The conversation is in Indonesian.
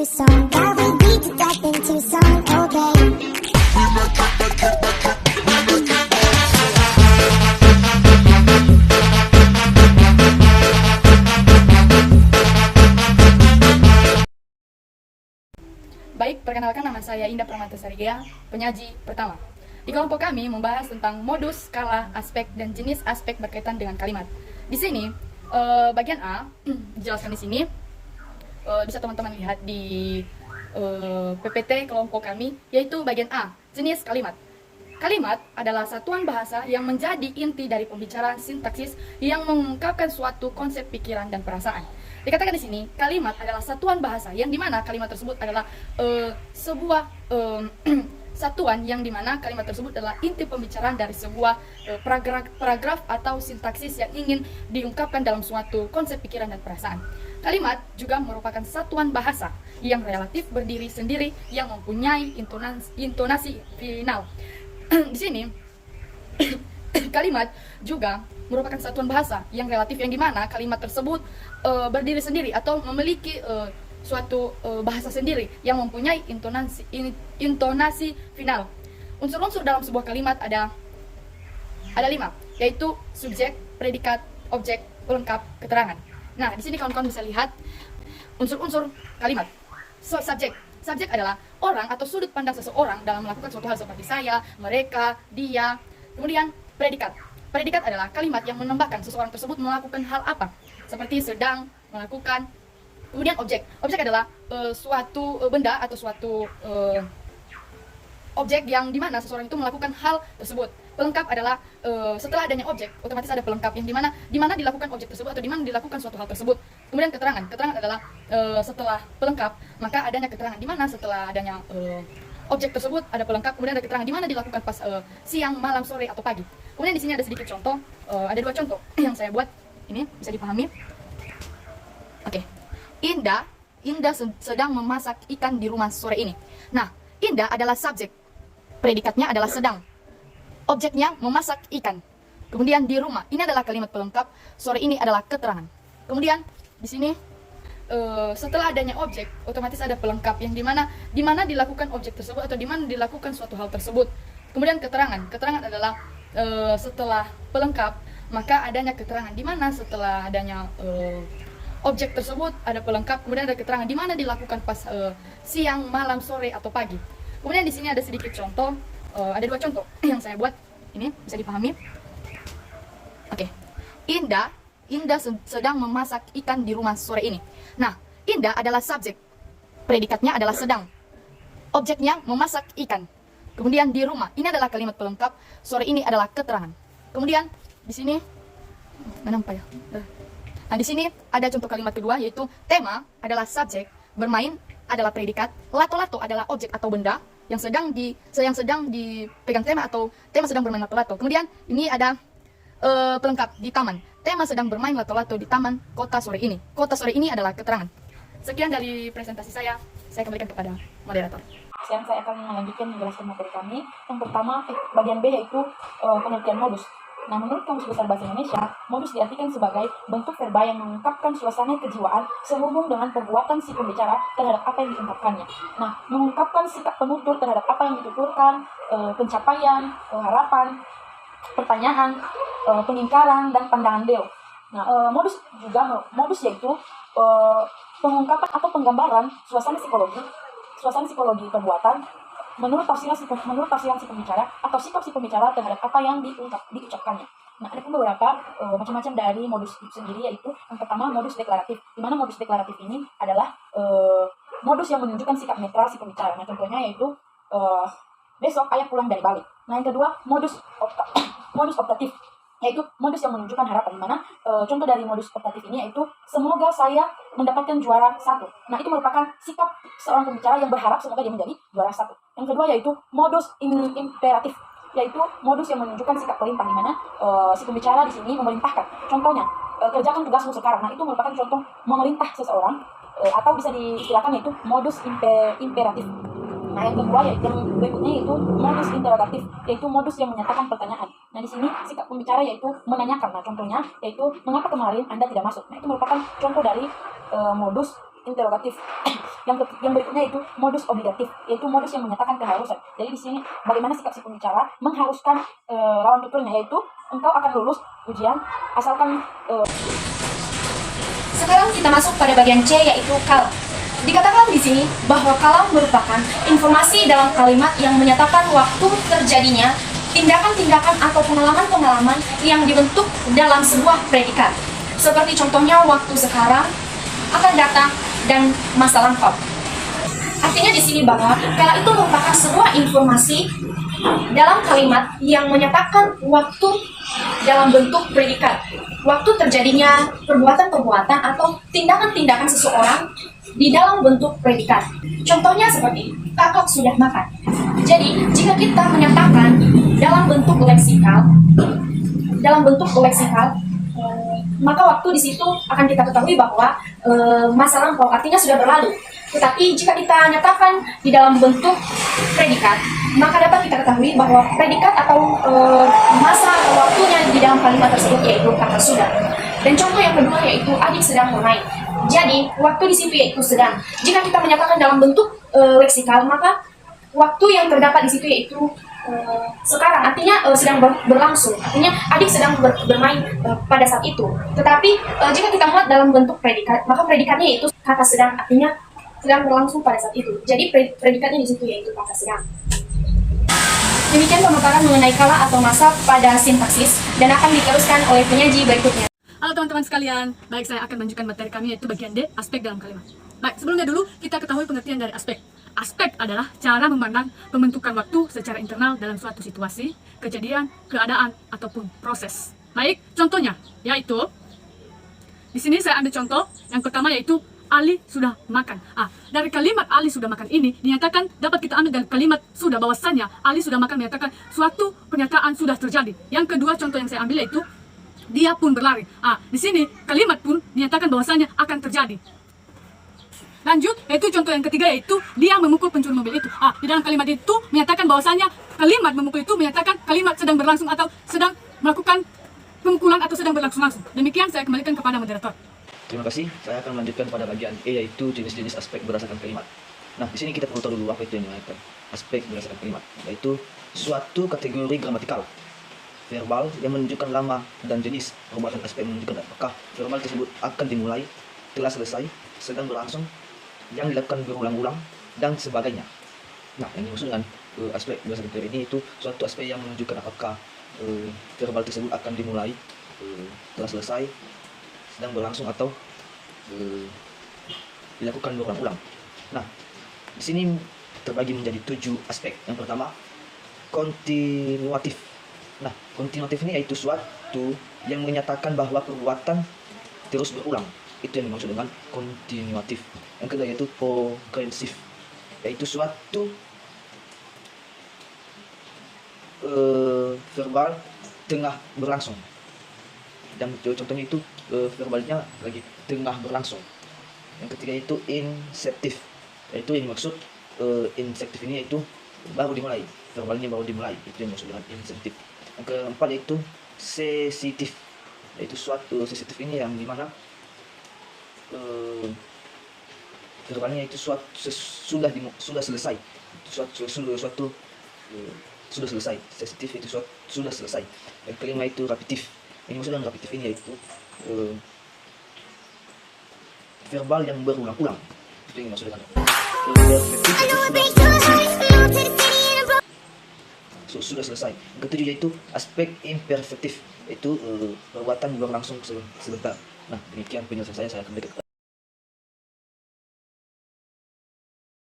new song. Got we beat to death into song, oh baby. Baik, perkenalkan nama saya Indah Pramatasari, penyaji pertama. Di kelompok kami membahas tentang modus, skala, aspek, dan jenis aspek berkaitan dengan kalimat. Di sini, bagian A, dijelaskan di sini, bisa teman-teman lihat di PPT kelompok kami, yaitu bagian A, jenis kalimat. Kalimat adalah satuan bahasa yang menjadi inti dari pembicaraan sintaksis yang mengungkapkan suatu konsep pikiran dan perasaan. Dikatakan di sini, kalimat adalah satuan bahasa yang dimana kalimat tersebut adalah sebuah satuan yang dimana kalimat tersebut adalah inti pembicaraan dari sebuah paragraf atau sintaksis yang ingin diungkapkan dalam suatu konsep pikiran dan perasaan. Kalimat juga merupakan satuan bahasa yang relatif berdiri sendiri yang mempunyai intonasi final. Di sini kalimat juga merupakan satuan bahasa yang relatif yang dimana kalimat tersebut berdiri sendiri atau memiliki suatu bahasa sendiri yang mempunyai intonasi final. Unsur-unsur dalam sebuah kalimat ada 5, yaitu subjek, predikat, objek, pelengkap, keterangan. Nah, di sini kawan-kawan bisa lihat unsur-unsur kalimat. Subjek adalah orang atau sudut pandang seseorang dalam melakukan suatu hal seperti saya, mereka, dia. Kemudian predikat. Predikat adalah kalimat yang menambahkan seseorang tersebut melakukan hal apa, seperti sedang, melakukan. Kemudian objek. Objek adalah suatu benda atau suatu objek yang dimana seseorang itu melakukan hal tersebut. Pelengkap adalah setelah adanya objek, otomatis ada pelengkap yang dimana dilakukan objek tersebut atau dimana dilakukan suatu hal tersebut. Kemudian keterangan. Keterangan adalah setelah pelengkap, maka adanya keterangan dimana setelah adanya objek tersebut ada pelengkap, kemudian ada keterangan dimana dilakukan pas siang, malam, sore, atau pagi. Kemudian di sini ada sedikit contoh, ada 2 contoh yang saya buat. Ini bisa dipahami. Oke. Indah sedang memasak ikan di rumah sore ini. Nah, Indah adalah subjek. Predikatnya adalah sedang. Objeknya memasak ikan. Kemudian di rumah, ini adalah kalimat pelengkap. Sore ini adalah keterangan. Kemudian di sini setelah adanya objek, otomatis ada pelengkap yang dimana dilakukan objek tersebut atau dimana dilakukan suatu hal tersebut. Kemudian keterangan. Keterangan adalah setelah pelengkap, maka adanya keterangan dimana setelah adanya objek tersebut ada pelengkap, kemudian ada keterangan dimana dilakukan pas siang, malam, sore, atau pagi. Kemudian di sini ada sedikit contoh, ada 2 contoh yang saya buat. Ini bisa dipahami. Oke. Indah sedang memasak ikan di rumah sore ini. Nah, Indah adalah subjek. Predikatnya adalah sedang. Objeknya memasak ikan. Kemudian di rumah, ini adalah kalimat pelengkap. Sore ini adalah keterangan. Kemudian di sini nampak ya. Nah, di sini ada contoh kalimat kedua, yaitu tema adalah subjek, bermain adalah predikat, lato-lato adalah objek atau benda yang sedang dipegang tema atau tema sedang bermain lato-lato. Kemudian ini ada pelengkap di taman. Tema sedang bermain lato-lato di taman kota sore ini. Kota sore ini adalah keterangan. Sekian dari presentasi saya kembalikan kepada moderator. Sekarang saya akan melanjutkan menjelaskan materi kami. Yang pertama, bagian B, yaitu pengertian modus. Nah, menurut Kamus Besar Bahasa Indonesia, modus diartikan sebagai bentuk verba yang mengungkapkan suasana kejiwaan sehubung dengan perbuatan si pembicara terhadap apa yang diungkapkannya. Nah, mengungkapkan sikap penutur terhadap apa yang dituturkan, pencapaian, harapan, pertanyaan, pengingkaran, dan pandangan beliau. Nah, modus yaitu pengungkapan atau penggambaran suasana psikologi perbuatan menurut tafsiran si pembicara atau sikap si pembicara terhadap apa yang diucapkannya. Nah, ada pun beberapa macam-macam dari modus itu sendiri, yaitu yang pertama modus deklaratif. Di mana modus deklaratif ini adalah modus yang menunjukkan sikap netral si pembicara. Nah, contohnya yaitu besok ayah pulang dari Bali. Nah, yang kedua modus optatif, yaitu modus yang menunjukkan harapan, di mana contoh dari modus optatif ini yaitu semoga saya mendapatkan juara 1. Nah, itu merupakan sikap seorang pembicara yang berharap semoga dia menjadi juara 1. Yang kedua yaitu modus imperatif, yaitu modus yang menunjukkan sikap perintah, di mana si pembicara di sini memerintahkan. Contohnya, kerjakan tugasmu sekarang. Nah, itu merupakan contoh memerintah seseorang, atau bisa diistilahkan yaitu modus imperatif. Nah, yang kedua yaitu yang berikutnya yaitu modus interrogatif, yaitu modus yang menyatakan pertanyaan. Nah, di sini sikap pembicara yaitu menanyakan. Nah, contohnya yaitu mengapa kemarin Anda tidak masuk. Nah, itu merupakan contoh dari modus interrogatif. yang berikutnya itu modus obligatif, yaitu modus yang menyatakan keharusan. Jadi di sini bagaimana sikap si pembicara mengharuskan lawan tuturnya, yaitu engkau akan lulus ujian asalkan Sekarang kita masuk pada bagian C, yaitu kalam. Dikatakan di sini bahwa kalam merupakan informasi dalam kalimat yang menyatakan waktu terjadinya tindakan-tindakan atau pengalaman-pengalaman yang dibentuk dalam sebuah predikat. Seperti contohnya waktu sekarang, akan datang, dan masa lampau. Artinya di sini bahwa kala itu merupakan sebuah informasi dalam kalimat yang menyatakan waktu dalam bentuk predikat. Waktu terjadinya perbuatan-perbuatan atau tindakan-tindakan seseorang di dalam bentuk predikat. Contohnya seperti kakak sudah makan. Jadi, jika kita menyatakan dalam bentuk leksikal, maka waktu di situ akan kita ketahui bahwa masa lampau artinya sudah berlalu. Tetapi jika kita nyatakan di dalam bentuk predikat, maka dapat kita ketahui bahwa predikat atau masa atau waktunya di dalam kalimat tersebut yaitu kata sudah. Dan contoh yang kedua yaitu adik sedang bermain. Jadi waktu di situ yaitu sedang. Jika kita menyatakan dalam bentuk leksikal, maka waktu yang terdapat di situ yaitu sekarang, artinya sedang berlangsung, artinya adik sedang bermain pada saat itu. Tetapi jika kita muat dalam bentuk predikat, maka predikatnya yaitu kata sedang, artinya sedang berlangsung pada saat itu. Jadi predikatnya di situ yaitu kata sedang. Demikian pemaparan mengenai kala atau masa pada sintaksis, dan akan diteruskan oleh penyaji berikutnya. Halo teman-teman sekalian, baik, saya akan menunjukkan materi kami yaitu bagian D, aspek dalam kalimat. Baik, sebelumnya dulu kita ketahui pengertian dari aspek. Aspek adalah cara memandang pembentukan waktu secara internal dalam suatu situasi, kejadian, keadaan, ataupun proses. Baik, contohnya yaitu di sini saya ambil contoh yang pertama yaitu Ali sudah makan. Dari kalimat Ali sudah makan ini dinyatakan, dapat kita ambil dari kalimat sudah, bahwasannya Ali sudah makan menyatakan suatu pernyataan sudah terjadi. Yang kedua contoh yang saya ambil yaitu dia pun berlari. Di sini kalimat pun dinyatakan bahwasanya akan terjadi. Lanjut, yaitu contoh yang ketiga yaitu dia memukul pencuri mobil itu. Di dalam kalimat itu menyatakan bahwasanya kalimat memukul itu menyatakan kalimat sedang berlangsung atau sedang melakukan pemukulan atau sedang berlangsung-langsung. Demikian saya kembalikan kepada moderator. Terima kasih. Saya akan melanjutkan pada bagian E, yaitu jenis-jenis aspek berdasarkan kalimat. Nah, di sini kita perlu tahu dulu apa itu yang dinamakan aspek berdasarkan kalimat, yaitu suatu kategori gramatikal verbal yang menunjukkan lama dan jenis perbuatan aspek menunjukkan apakah verbal tersebut akan dimulai, telah selesai, sedang berlangsung, yang dilakukan berulang-ulang, dan sebagainya. Nah, yang dimaksud dengan aspek berdasarkan kalimat ini itu suatu aspek yang menunjukkan apakah verbal tersebut akan dimulai, telah selesai, sedang berlangsung, atau dilakukan berulang-ulang. Nah, di sini terbagi menjadi 7 aspek. Yang pertama, kontinuatif. Nah, kontinuatif ini yaitu suatu yang menyatakan bahwa perbuatan terus berulang. Itu yang dimaksud dengan kontinuatif. Yang kedua yaitu progresif, yaitu suatu verbal tengah berlangsung. Dan contohnya itu verbalnya lagi tengah berlangsung. Yang ketiga itu insentif, yaitu yang dimaksud insentif ini yaitu baru dimulai, verbalnya baru dimulai, itu yang dimaksud dengan insentif. Yang keempat yaitu sensitif, yaitu suatu sensitif ini yang dimana verbalnya itu sudah selesai, sudah selesai. Sensitif itu sudah selesai. Yang kelima itu repetitif. Yang dimaksud dengan repetitif ini yaitu verbal yang berulang-ulang. Itu yang dimaksud dengan sudah selesai. Yang ketujuh yaitu aspek imperfektif, yaitu perbuatan berlangsung sebentar. Nah, demikian penjelasan saya kembali ke